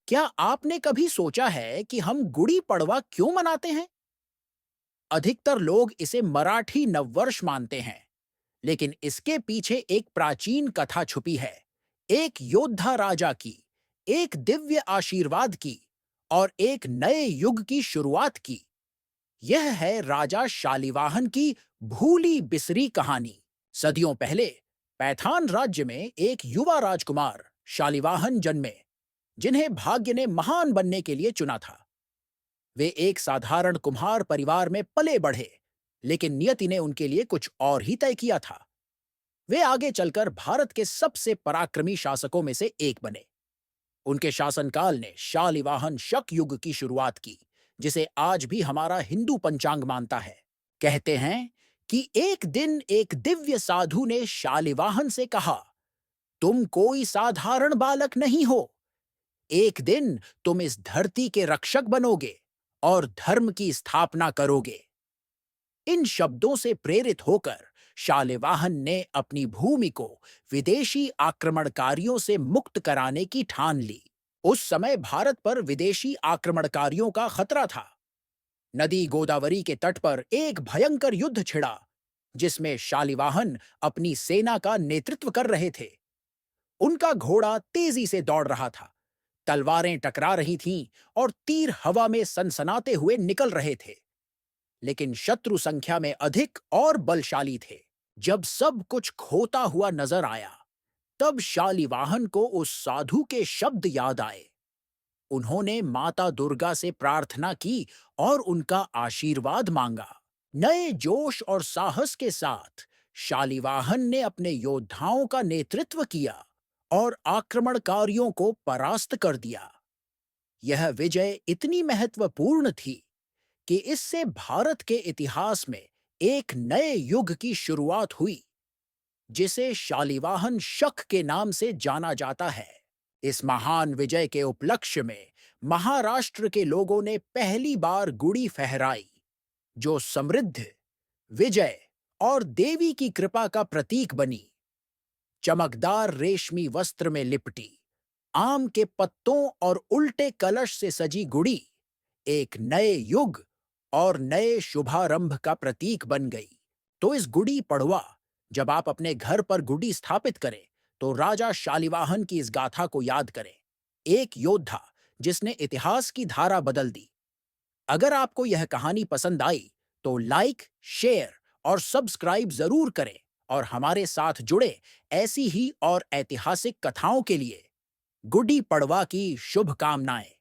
क्या आपने कभी सोचा है कि हम गुड़ी पड़वा क्यों मनाते हैं? अधिकतर लोग इसे मराठी नववर्ष मानते हैं, लेकिन इसके पीछे एक प्राचीन कथा छुपी है। एक योद्धा राजा की, एक दिव्य आशीर्वाद की और एक नए युग की शुरुआत की। यह है राजा शालिवाहन की भूली बिसरी कहानी। सदियों पहले पैठान राज्य में एक युवा राजकुमार शालिवाहन जन्मे, जिन्हें भाग्य ने महान बनने के लिए चुना था। वे एक साधारण कुम्हार परिवार में पले बढ़े, लेकिन नियति ने उनके लिए कुछ और ही तय किया था। वे आगे चलकर भारत के सबसे पराक्रमी शासकों में से एक बने। उनके शासनकाल ने शालिवाहन शक युग की शुरुआत की, जिसे आज भी हमारा हिंदू पंचांग मानता है। कहते हैं कि एक दिन एक दिव्य साधु ने शालिवाहन से कहा, तुम कोई साधारण बालक नहीं हो। एक दिन तुम इस धरती के रक्षक बनोगे और धर्म की स्थापना करोगे। इन शब्दों से प्रेरित होकर शालिवाहन ने अपनी भूमि को विदेशी आक्रमणकारियों से मुक्त कराने की ठान ली। उस समय भारत पर विदेशी आक्रमणकारियों का खतरा था। नदी गोदावरी के तट पर एक भयंकर युद्ध छिड़ा, जिसमें शालिवाहन अपनी सेना का नेतृत्व कर रहे थे। उनका घोड़ा तेजी से दौड़ रहा था, तलवारें टकरा रही थीं और तीर हवा में सनसनाते हुए निकल रहे थे। लेकिन शत्रु संख्या में अधिक और बलशाली थे। जब सब कुछ खोता हुआ नजर आया, तब शालिवाहन को उस साधु के शब्द याद आए। उन्होंने माता दुर्गा से प्रार्थना की और उनका आशीर्वाद मांगा। नए जोश और साहस के साथ शालिवाहन ने अपने योद्धाओं का नेतृत्व किया और आक्रमणकारियों को परास्त कर दिया। यह विजय इतनी महत्वपूर्ण थी कि इससे भारत के इतिहास में एक नए युग की शुरुआत हुई, जिसे शालिवाहन शक के नाम से जाना जाता है। इस महान विजय के उपलक्ष्य में महाराष्ट्र के लोगों ने पहली बार गुड़ी फहराई, जो समृद्ध, विजय और देवी की कृपा का प्रतीक बनी। चमकदार रेशमी वस्त्र में लिपटी, आम के पत्तों और उल्टे कलश से सजी गुड़ी एक नए युग और नए शुभारंभ का प्रतीक बन गई। तो इस गुड़ी पड़वा, जब आप अपने घर पर गुड़ी स्थापित करें, तो राजा शालिवाहन की इस गाथा को याद करें, एक योद्धा जिसने इतिहास की धारा बदल दी। अगर आपको यह कहानी पसंद आई, तो लाइक, शेयर और सब्सक्राइब जरूर करें और हमारे साथ जुड़े ऐसी ही और ऐतिहासिक कथाओं के लिए गुड्डी पड़वा की शुभकामनाएं।